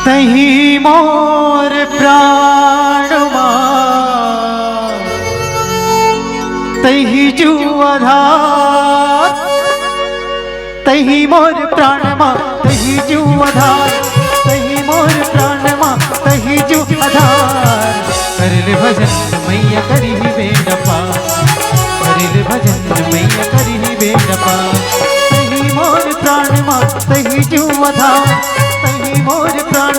तही मोर प्राण तही जुआधार, तही मोर प्राण तही जुआधार, तही मोर प्राण तही जुआधार। करले भजन मैया करी बेड़पा, करले भजन मैया करी बेड़पा। तही मोर प्राण तही जुआधार, तही मोर प्राण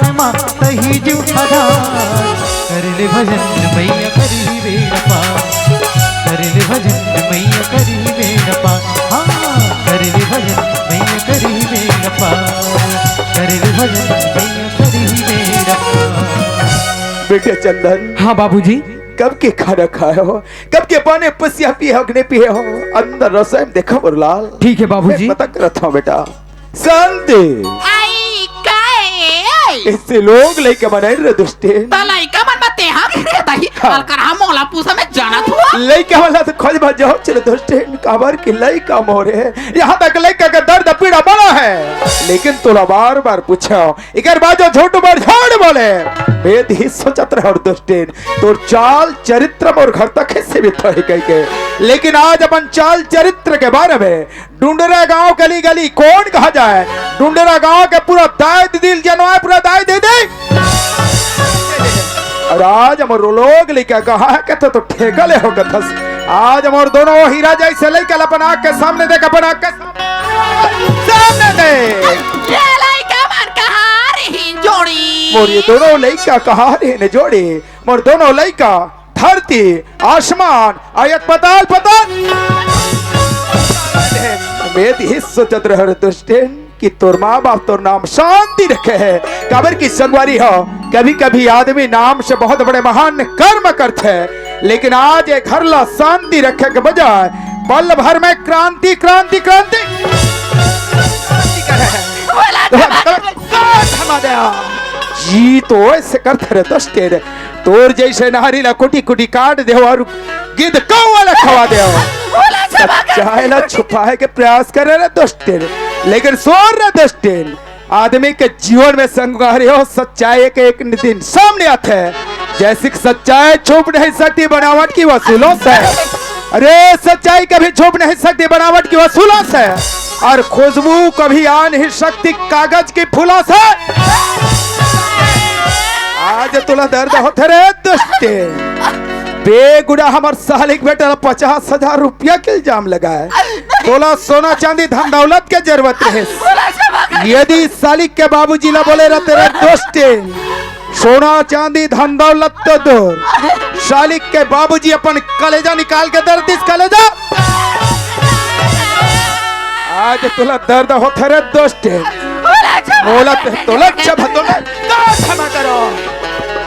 तही जुआधार। करले भजन मैया करी बेड़पा, करले भजन मैया करी बेड़पा। हाँ करले भजन मैया करी बेड़पा, करले भजन मैया करी बेड़पा। बेटे चंदन। हाँ बाबूजी। कब के खाना खाए हो, कब के पानी पसिया पिए हो, पिए हो? अंदर रसोई में देखो मुरलाल। ठीक है बाबूजी। पता करता हूँ बेटा। शांति इससे लोग लइका बनाए रे दुष्टे लइका मन बते हम दही अलकर हम मोला पूसा में जानत हुआ लइका वाला तो खोज भज जाओ चले दुष्टे काबर की लइका मोरे है। यहाँ तक लइका का दर्द पीड़ा बड़ा है, लेकिन तोला बार बार पूछो इकर बाजो झूठ पर झूठ बोले वेद ही सोचत रहे और दुष्टे तोर चाल चरित्र और घर तक कैसे भी तो ही के। लेकिन आज अपन चाल चरित्र के बारे में डुंडरा गांव गली गली कौन कहा जाए, डुंडरा गांव के पूरा दाय दिल जनवाए पूरा दाय दे दे। और आज हमर लोग लेके कहा है कहते तो ठेका ले हो कथस। आज हमर दोनों हीरा जैसे लेके अपन आँख के सामने देख, अपन आँख के सामने दे। ये लइका मन कहा रही जोड़ी, मोर ये दोनों लइका कहा रहे जोड़ी, मोर दोनों लइका धरती आसमान आयत पताल पताल में ही सोचत रह दुष्टेन कि तोर माँ बाप तोर नाम शांति रखे है। काबर की संगवारी हो, कभी कभी आदमी नाम से बहुत बड़े महान कर्म करते हैं, लेकिन आज एक घर ला शांति रखे के बजाय पल भर में क्रांति क्रांति क्रांति जी तो ऐसे करते रहे दुष्टे रे। तोर जैसे नारी ला कुटी कुटी काट दे और गिद्ध कौवा ला खवा दे। सच्चाई ला छुपाए के प्रयास करे रे दुष्टे, लेकिन सोर रे दुष्टे आदमी के जीवन में संगवारी हो सच्चाई के एक दिन सामने आते है। जैसे कि सच्चाई छुप नहीं सकती बनावट की वसूलों से, अरे सच्चाई कभी छुप नहीं सकती बनावट की वसूलों से, और खुशबू कभी आ नहीं सकती कागज की फूलों से। आज तुला दर्द होते रे दुष्टे, बेगुड़ा हमार सालिक बेटा 50,000 रुपया के इल्जाम लगाए। तोला सोना चांदी धन दौलत के जरूरत रहे। यदि सालिक के बाबूजी ला बोले रहते रे दोस्ते सोना चांदी धन दौलत तो दूर, सालिक के बाबूजी अपन कलेजा निकाल के दर्द इस कलेजा। आज तुला दर्द होते रे दोस्ते, मोला तोला क्षमा करो।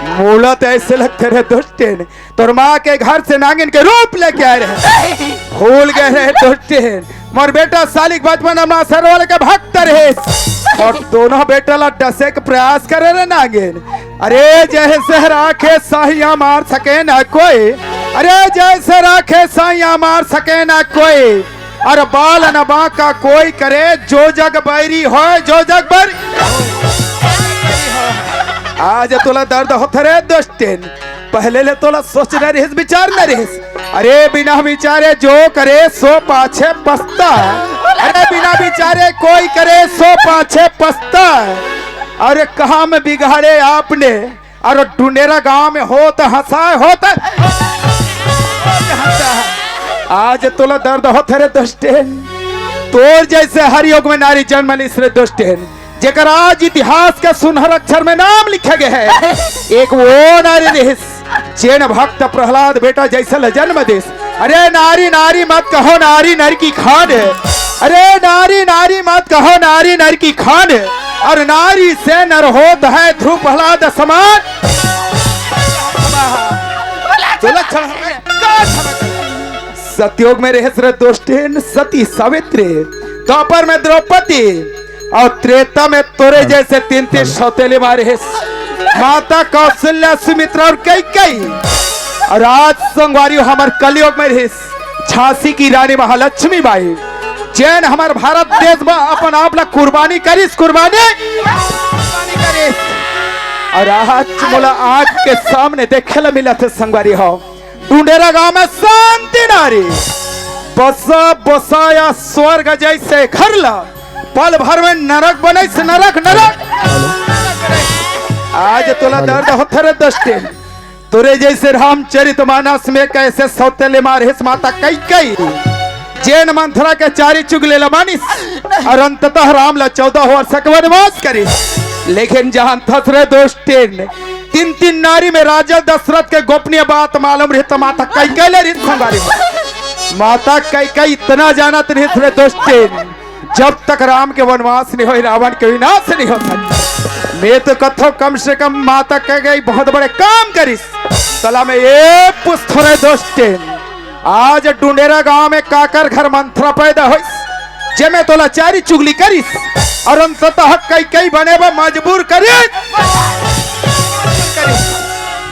मोला तो ऐसे लगते रहे दुष्टेन तोर माँ के घर से नागिन के रूप लेके आए रहे। भूल गए रहे दुष्टेन मोर बेटा सालिक बचपन अपना सरवाल के भक्त रहे, और दोनों बेटा ला डसे के प्रयास करे रहे नागिन। अरे जैसे राखे साहिया मार सके ना कोई, अरे जैसे राखे साहिया मार सके ना कोई, और बाल न बांका कोई करे जो जग बैरी हो जो जग बैरी। आज तोला दर्द होता रे दोस्तेन, पहले ले तोला सोच न रहिस विचार न रहिस। अरे बिना विचारे जो करे सो पाछे पछता, अरे बिना विचारे कोई करे सो पाछे पछता। अरे कहाँ में बिगाड़े आपने, और डुंडेरा गांव में होता हंसाए होता। आज तोला दर्द होता रे दोस्तेन, तोर जैसे हर युग में नारी जन्म लिस रे दोस्तेन, जेकर आज इतिहास के सुनहर अक्षर में नाम लिखे गए है। एक वो नारी देश चैन भक्त प्रहलाद बेटा जैसा जन्म देश। अरे नारी नारी मत कहो नारी नर की खान है, अरे नारी नारी मत कहो नारी नर की खान है, और नारी से नर होता है ध्रुव प्रहलाद समान। सतयुग में रहे दोस्तेन सती सावित्री, द्वापर में द्रौपदी, और त्रेता में तोरे जैसे 3 सौतेले मारे माता कौशल्या सुमित्रा और कई। और आज संगवारी हमार कलयुग में रहे झांसी की रानी महालक्ष्मी बाई, जैन हमार भारत देश में अपन आप ला कुर्बानी करिस, कुर्बानी करिस। और आज मोला आँख के सामने देखे ला मिला थे संगवारी हो डुंडेरा गांव में शांति नारी बसा बसाया स्वर्ग जैसे घर ला पल भर में नरक बने से नरक नरक आज तोला दर्द होते रे दोस्ते तुरे जैसे रामचरितमानस में कैसे सौतेले मारे माता कई कई जैन मंथरा के चारी चुगले लमानिस और अंततः राम ला 14 वर्ष का वनवास करी लेकिन जहां थसरे दोस्तेन तीन तीन नारी में राजा दशरथ के गोपनीय बात मालूम रही तो माता कई कई ले रही संगारी माता कई कई इतना जानत रही थे दोस्तेन जब तक राम के वनवास नहीं हो रावण के विनाश नहीं हो सकता मैं तो कथो कम से कम माता कह गई बहुत बड़े काम करिस सला में ये पुस्तरे दोस्तेन आज डुंडेरा गांव में काकर घर मंथरा पैदा होइस जे में तोला चारी चुगली करिस और अंततः कई कई बने बा मजबूर करिस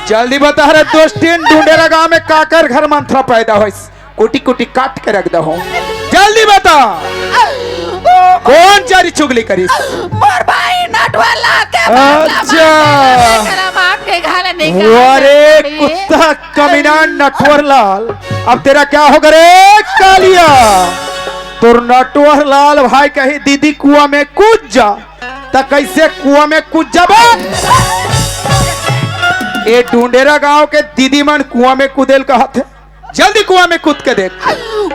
जल्दी बता रे दोस्तीन डुंडेरा गांव में काकर घर मंथरा पैदा होइस कुटी कुटी काट के रख दो जल्दी बता कौन चारी चुगली करिस मोर भाई नटवाला के अच्छा अरे कुत्ता कमीना नटवर लाल अब तेरा क्या होगा रे कालिया तुर नटवर लाल भाई कही दीदी कुआं में कूद जा त कैसे कुआं में कूद जाबा ए डुंडेरा गांव के दीदी मन कुआं में कूदेल कहा थे जल्दी कुआं में कूद के देख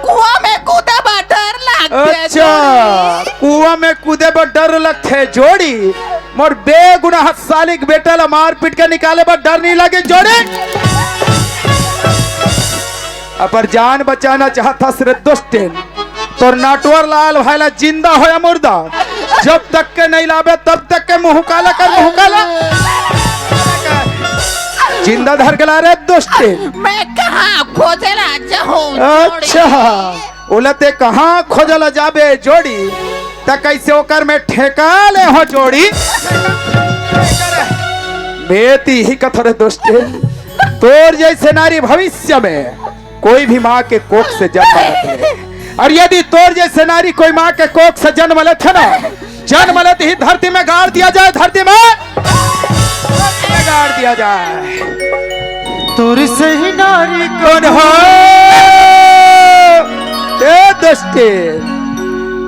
कुआं में कूदा बा डर लगते अच्छा कुआं में कूदे पर डर लगते जोड़ी मोर बेगुनाह सालिक बेटा ला मार पीट के निकाले पर डर नहीं लगे जोड़ी अपर जान बचाना चाहता सिर्फ दोस्तेन तो नाटवर लाल भाईला जिंदा हो या मुर्दा जब तक के नहीं लावे तब तक के मुंह काला कर मुंह काला जिंदा धर गला रे दोस्तेन मैं कहाँ खोजला जाऊं अच्छा उलते कहाँ खोजला जाबे जोड़ी त कैसे ओकर में ठेका ले हो जोड़ी बेटी ही कथर दोस्ते तोर जैसे नारी भविष्य में कोई भी माँ के कोख से जन्म लेते हैं और यदि तोर जैसे नारी कोई माँ के कोख से जन्म लेते ना जन्म लेते ही धरती में गाड़ दिया जाए धरती में गाड़ दिया जाए तोर सही नारी कौन हो दोस्ते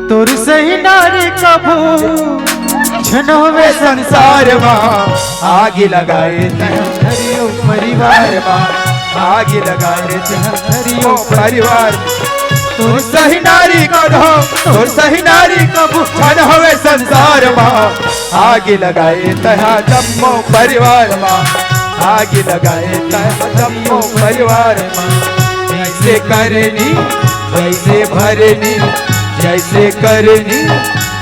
तोर सही नारी कबू छनोवे संसार माँ आगे लगाए हरियो परिवार आगे लगाए हरियो परिवार तोर सही नारी कहो तोर सही नारी कबू छनोवे संसार माँ आगे लगाए तहा जम्मो परिवार माँ आगे लगाए तहा जम्मो परिवार माँ जैसे करनी वैसे भरनी जैसे करनी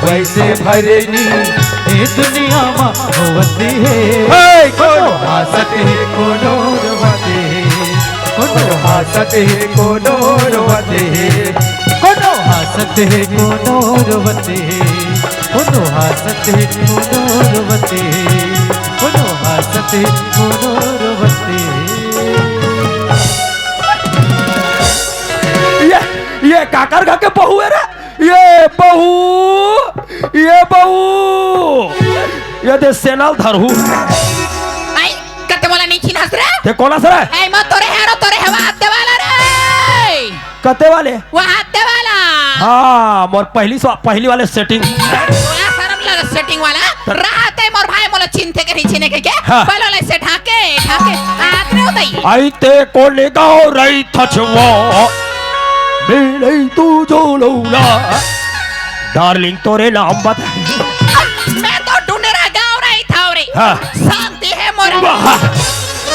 वैसे भरनी ये दुनिया में होवती है कोनो हासत है कोनो रोवते कोनो हासत है कोनो रोवते कोनो हंसते हैं कोनो रोवते कोनो हंसते हैं कोनो रोवते कोनो हंसते हैं कोनो रोवते ये काकर घर के बहू है रे ये बहू ये दे सेनाल धरहू आई कते वाला नीचे हंस रे ते कोला सर ए मत तोरे हेरो तोरे हवा आते वाला रे कते वाले वो आते वाला हाँ मोर पहली वाले सेटिंग तोरा शर्म लगा सेटिंग वाला रहते मोर भाई मोला चिंते के नीचे के हाँ। पहले वाले से ढाके आते होतई आई ते को ले गाओ रही थचवा बेले तू जो लौला डार्लिंग तोरे नाम बता मैं तो डुंडेरा गाँव रही था रे हाँ। शांति है मोर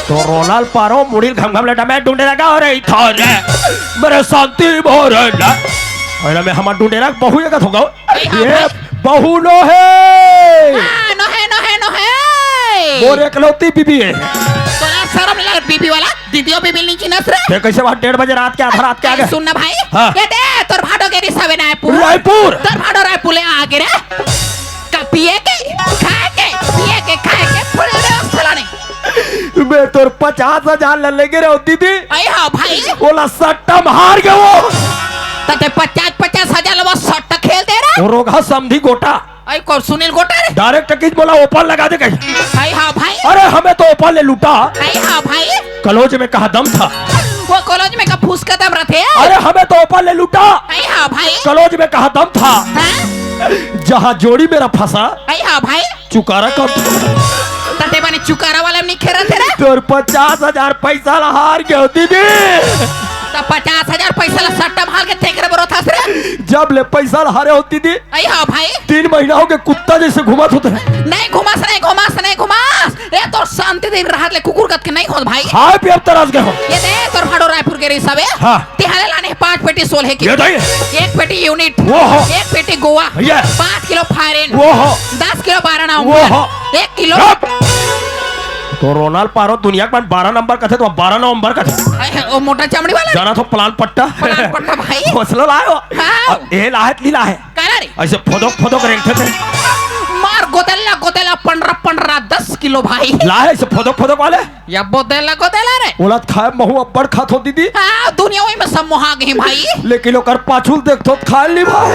तो रोलाल पारो मुड़िल घम लेटा मैं ढूंढेरा का हो रही था रे मेरे शांति भोर अरे मैं हमार ढूंढेरा बहू ये कथोगा ये बहू नो है नो है मोर एकलौती बीबी है तोरा शर्म लगा बीबी वाला दीदियों बीबी नीचे नस रे ते कैसे बात 1:30 बजे रात के आधा रात के आगे सुन ना भाई हाँ। ये दे तोर भाडो के रिसावे रायपुर तोर भाडो रायपुर ले आगे रे का पिए के खाए के फुले रे फलाने मैं तोर 50,000 ले लेगे रे दीदी आई हां भाई बोला सट्टा मार गए वो तते 50,000 वो सट्टा खेल दे रे वो रोगा समधी गोटा आई कौन सुनील गोटर डायरेक्ट किस बोला ओपन लगा दे कहीं। आई हाँ भाई अरे हमें तो ओपन ले लूटा। आई हाँ भाई कलोज में कहा दम था। वो कॉलेज में का फूस का दम रहे अरे हमें तो ओपन ले लूटा। आई हाँ भाई कलोज में कहा दम था। हाँ? जहाँ जोड़ी मेरा फंसा आई हाँ भाई चुकारा कम था। तटे बने चुकारा वाला नहीं खेरा थे रे तोर 50,000 पैसा हार गया दीदी। तो 50,000 पैसा ला सट्टा मार के थे बरो था रे जब ले पैसा हारे होती थी आई हाँ भाई 3 महीना हो गए कुत्ता जैसे घुमात होते हैं। नहीं घुमास ये तो शांति दे रहा ले कुकुर कत के नहीं हो भाई हाय पे अब तरस गए हो। ये दे तोर भाड़ो रायपुर के रिसाबे हाँ। तिहारे लाने 5 पेटी सोलह की ये दे। 1 पेटी यूनिट वो हो। 1 पेटी गोवा ये। 5 किलो फायरिन वो हो। 10 किलो 12 वो हो। 1 किलो तो रोनाल्ड पारो दुनिया के 12 नंबर का थे तो 12 नवंबर का थे। वो मोटा चमड़ी वाला जाना तो प्लान पट्टा भाई हौसला लाओ। हाँ। ये लाहत लीला है कहना रे ऐसे फोदोक रेंगते थे। मार गोदला 15 10 किलो भाई लाए ऐसे फोदोक वाले या गोदला रे उलट खाए महू अब्बड़ खात होती थी। हाँ दुनिया में सब मोहा गई भाई लेकिन ओकर पाछुल देखतो खा ली भाई।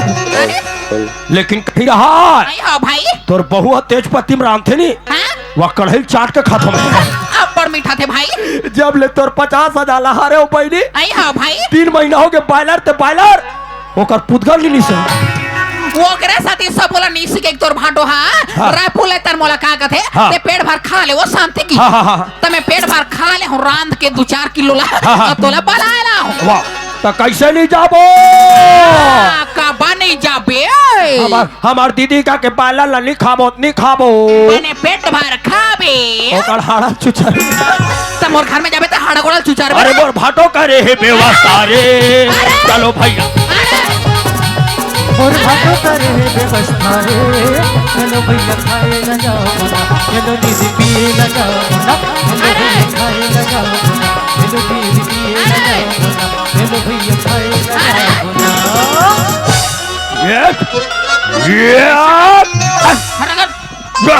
लेकिन कहीं रहा आई हाँ भाई तोर बहु तेज पत्ती में रांधते नहीं हाँ वह कढ़ाई चाट के खातो में अब बड़ मीठा थे भाई जब ले तोर 50,000 हारे हो पैनी आई हाँ भाई 3 महीना हो गए बायलर ओकर पुदगल नहीं से वो करे साथी सब बोला नीसी के एक तोर भाटो हाँ। रायपुर ले तर मोला का कथे हाँ। ते पेट भर खा ले वो शांति की हाँ। तमे पेट भर खा ले हूं रांध के 2-4 किलो ला हाँ। तोला बलाएला हूं वाह तो कैसे नहीं जाबो का बने जाबे हमार दीदी का के बायलर नहीं खाबो बने पेट भर खाबे ओकर हाड़ा चुचर त मोर घर में जाबे त हाड़ा गोड़ा चुचार अरे मोर भाटो करे है व्यवस्था रे चलो भैया और भाटो करे व्यवस्था रे चलो भैया खाए न जाओ ना चलो दीदी पिए न जाओ ना चलो भैया खाए न जाओ ना चलो दीदी पिए न जाओ ना चलो भैया खाए न जाओ ना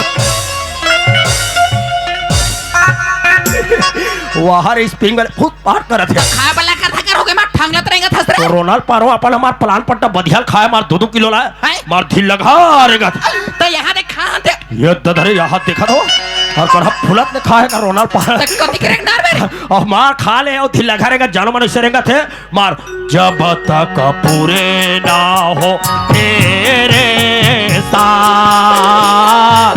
वहां स्प्रिंग वाले फुट पार करत है खा बला कर हो गए मैं ठंगलत रहेगा थस रे तो रोनाल्ड पारो अपन हमार प्लान पट्टा बधियाल खाए मार 2-2 किलो लाए हैं? मार ढील लगा रहेगा तो यहां दे खा दे ये दधरे यहाँ देखा तो और कड़ा फुलत ने खाएगा रोनाल्ड पारो त कति करे नार में और मार खा ले और ढील लगा रहेगा जानो मनुष्य रहेगा थे मार जब तक पूरे ना हो तेरे साथ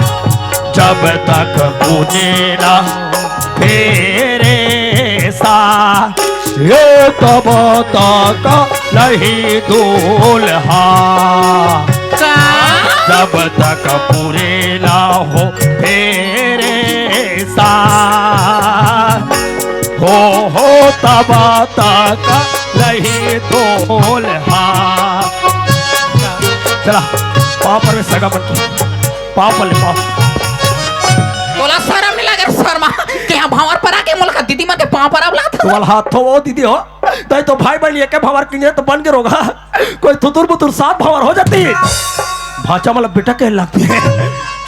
जब तक पूरे ना तेरे साथ ये तब तक नहीं दूल्हा का जब तक पूरे ना हो तेरे साथ हो तब तक नहीं दूल्हा। चला पाँव पर में सगा बन पाँव पर ले पाँव बोला शर्म नहीं लगे शर्मा कि हम भावर पर आके मुल्क दीदी मन के पांव पर आवला था तुम्हारा हाथ वो दीदी हो तो भाई बहन एक भंवर किंजरे तो बन के रोगा कोई थुतुर बुतुर 7 भंवर हो जाती है भाचा मतलब बेटा कह लगती है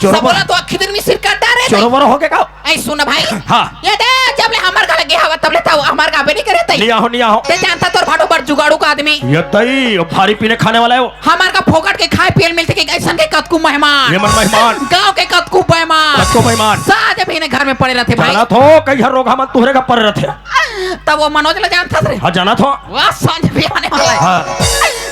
सब बोला तो आखिर दिन में सिर काटा रे चोरोबर हो गया का ऐ सुन भाई हाँ। ये दे जब ले हमार घर गया हवा तब ले था हमार गाबे नहीं करे तई लिया हो ते जानता तोर भाटो बड़ जुगाड़ू का आदमी ये तई भारी पीने खाने वाला है वो हमार का फोकट के खाए पियल मिलते के ऐसन के कतकू मेहमान ये मन मेहमान गांव के कतकू मेहमान सबको मेहमान साज भी ने घर में पड़े रहते भाई जाना थो कई हर रोग हम तुहरे का पर रथे तब वो मनोज ले जानता रे हाँ जाना थो वाह सांझ भी आने वाला है हाँ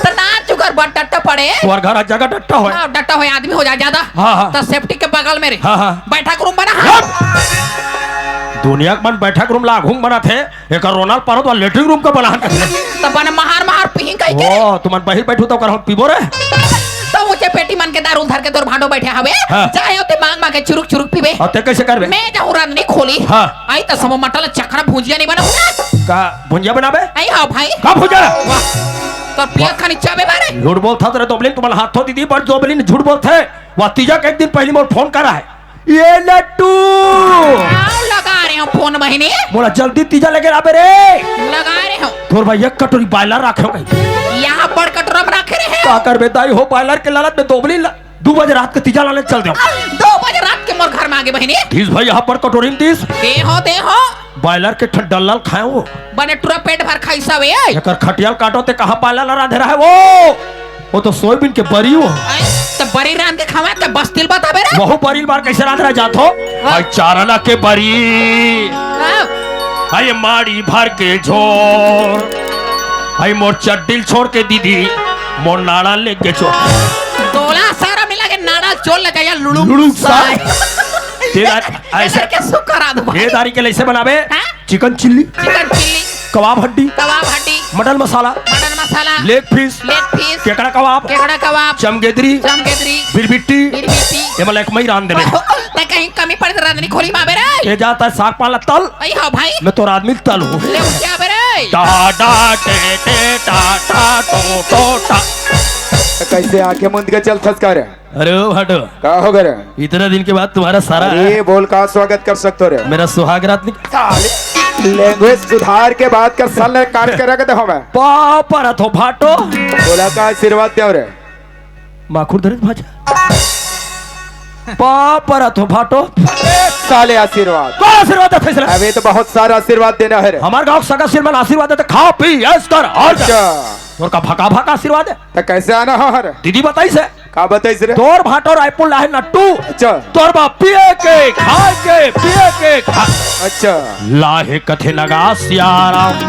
तो नाच जुगर बड़ डट्टा पड़े तुम्हार घर हर जगह डट्टा हो डट्टा हुए आदमी हो जाए ज्यादा हाँ। तो सेफ्टी के बगल में रे हाँ। बैठक रूम बना दुनिया के मन बैठक रूम लागू बना थे एक रोनाल्ड पारो तो लेटरिंग रूम का बना तो बने महार पिहिंग कहीं के ओ तुमन बहिर बैठू तो कर पीबो रे तो ऊंचे पेटी मन के दारू धर के तोर भाडो बैठे हवे हाँ। चाहे होते मांग के चुरुक पीबे और ते कैसे करबे मैं जाऊं रात नहीं खोली हाँ। आई तो सब मटल चखरा भुजिया नहीं बना का भुंजिया बनाबे आई हां भाई का भुंजिया वाह तो पिया खानी चाबे बारे झूठ बोलता तेरे तो बोलिन तुम्हारे हाथों दीदी पर जो बोलिन झूठ बोलते वह तीजा के एक दिन पहले मोर फोन करा है ये लट्टू आओ लगा रहे हो फोन महीने मोला जल्दी तीजा लेके आबे रे लगा रहे हो तोर भाई एक कटोरी बायलर रखे हो गई यहाँ बड़ कटोरा में रखे रहे का कर बेताई हो बायलर के लालच में दोबली 2 बजे रात के तीजा लाने चल दो 2 बजे रात के मोर घर में आगे बहनी तीस भाई यहाँ पर कटोरी में 30 दे हो बायलर के ठंडल खाए वो बने टूरा पेट भर खाई सब एकर खटियाल काटो ते कहाँ बायलर राधे रहा है वो तो सोयाबीन के बरी हो तो बरी रान के खावा के बस्तिल बताबे रे बहु बरील बार कैसे रांधना जातो आई चारना के बरी आई माड़ी भर के झोर आई मोर चड्डिल छोड़ के दीदी मोर नाड़ा लेके छोड़ तोला सारा मिला के नाड़ा चोल लगा या लुड़ू लुड़ू साय ऐसे के सुकरा दो ये दारी के कैसे बनावे हाँ? चिकन चिल्ली चिकन चिल्ली कबाब हड्डी मटन मसाला लेग पीस केकड़ा कबाब चमगेदरी बिरबिट्टी ये मतलब एक मई रान देवे ते कहीं कमी पड़ रांधनी खोली माबे रे ये जाता है साग पाला तल आई हां भाई मैं तो आदमी तल हूं ले क्या बे रे टा टा टे टे टा टा टो टो टा कैसे आंखें मूंद के चल थस कर अरे ओ हटो का हो गया इतना दिन के बाद तुम्हारा सारा अरे बोल का स्वागत कर सकते हो रे मेरा सुहाग रात लैंग्वेज सुधार के बाद कर साल ने काट के रख दे हमें पापा रथो भाटो बोला का आशीर्वाद दे रे माखुर दरज भाजा पापा रथो भाटो साले आशीर्वाद कौन आशीर्वाद है फैसला अबे तो बहुत सारा आशीर्वाद देना है रे हमारे गांव सगा सिरमन आशीर्वाद देते खा पी ऐश कर और अच्छा तोर का भका भका आशीर्वाद है तो कैसे आना हो हर दीदी बताई से का बताइस रे तोर भाटो रायपुर लाहे नट्टू अच्छा तोर बा पिए के खाए के पिए के खा अच्छा लाहे कथे लगा सियाराम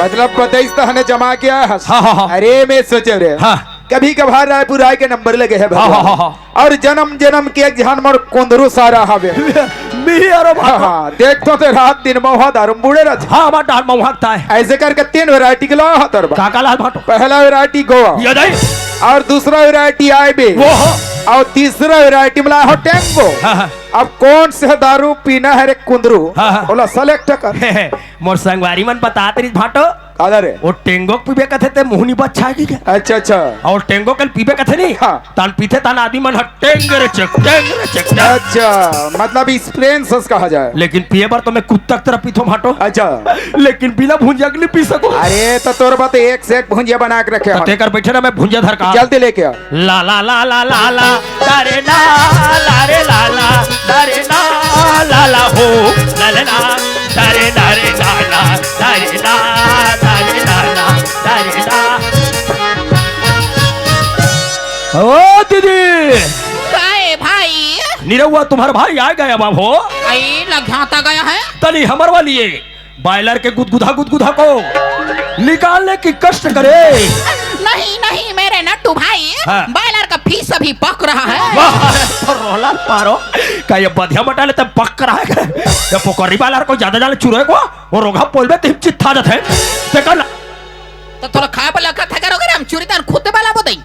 मतलब बताइस तो हने जमा किया है हाँ। अरे मैं सोचे रे हाँ कभी कभार रायपुर आए के नंबर लगे है हाँ। और जन्म जन्म के एक जहान मोर कोंदरू सारा हवे मी और हाँ देख तो रात दिन मौहा दारुम बूढ़े रहते हाँ हमारा डाल मौहाकता है ऐसे करके 3 वैरायटी के ला हतर काका लाल भाटो पहला वैरायटी गोवा ये नहीं और दूसरा वैरायटी आईबी वो हो और तीसरा वैरायटी मिला हो टेंगो हाँ। अब कौन से दारू पीना है रे कुंदरू हाँ। बोला सेलेक्ट कर मोर संगवारी मन बता तेरी भाटो काला रे वो टेंगो पीबे कथे ते मुहनी बच्चा की क्या अच्छा अच्छा और टेंगो कल पीबे कथे नहीं हाँ। तान पीते तान आदमी मन टेंगरे चक अच्छा मतलब एक्सपीरियंस कहा जाए लेकिन पिए बार तो मैं कुत्ता की तरह पीथो भाटो अच्छा लेकिन बिना भुंजिया के नहीं पी सकूं अरे तो तोर बात एक से एक भुंजिया बना के रखे ते कर बैठे ना मैं भुंजिया धर का जल्दी लेके आ ला ला ला ला ला ला तारे ला ला रे ला ला तारे ला ला ला हो ला ला ला तारे ला रे ला ला तारे ला तारे ला ला तारे ला ओ दीदी काए भाई निरहुआ तुम्हारा भाई आ गया बाबू आई लघाता गया है तनी हमर वाली बॉयलर के गुदगुदा को निकालने की कष्ट करे नहीं नहीं मेरे नट्टू भाई हाँ। बॉयलर का फीस अभी पक रहा है वाह तो रोला पारो का ये बधिया मटाले तब पक रहा है ये पोकरी बालर को ज्यादा जाले चुरे को वो रोगा पोलबे तिम चित्था जाते ते कर तो थोड़ा खाए पर लगा था करोगे हम चूरी तान खुद वाला बताई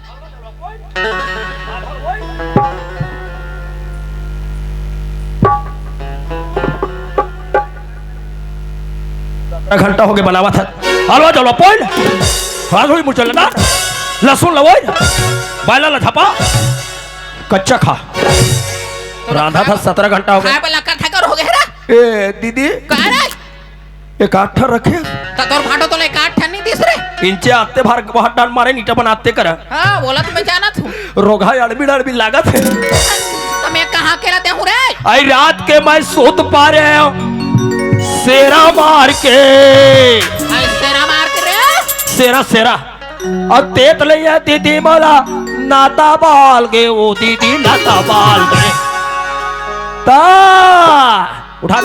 घंटा हो गया बनावा था हलवा चलो पोल हाल हुई मुझे लगा लहसुन लवोई बाला ला छपा कच्चा खा रांधा था 17 घंटा हो खाए गया पर लगा था करोगे ना ए दीदी कह रहा एक आठा रखे तो तोर फाटो तो ले काट ठन्नी तीसरे इंचे आते भार बहुत डाल मारे नीटा बनाते कर हाँ बोला तो मैं जाना थू रोगा अड़बी लागत है तो मैं कहाँ के रहते हूँ रे आई रात के मैं सोत पा रहे हूँ सेरा मार के आई तेरा मार के रे सेरा और तेत ले दीदी बोला नाता बाल गे वो दीदी नाता बाल गे ता उठा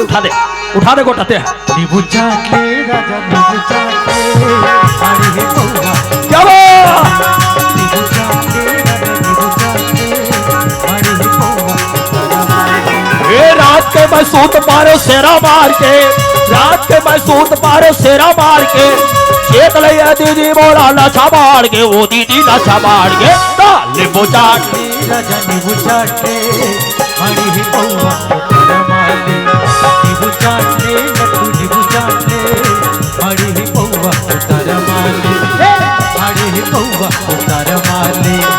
दे गोटाते नींबू चाट ले राजा नींबू चाट ले अरे हे पौवा क्या वो नींबू चाट ले राजा नींबू चाट ले अरे हे पौवा ये रात के मैं सूत पारो सेरा मार के रात के मैं सूत पारो सेरा मार के चेत ले दीदी बोला नशा मार के वो दीदी नशा मार के नींबू चाट राजा नींबू चाट ले अरे हे पौवा तेरा माले नींबू चाट ले लड्डू नींबू चाट ले अरे हे पौवा तेरा माले अरे हे पौवा तेरा माले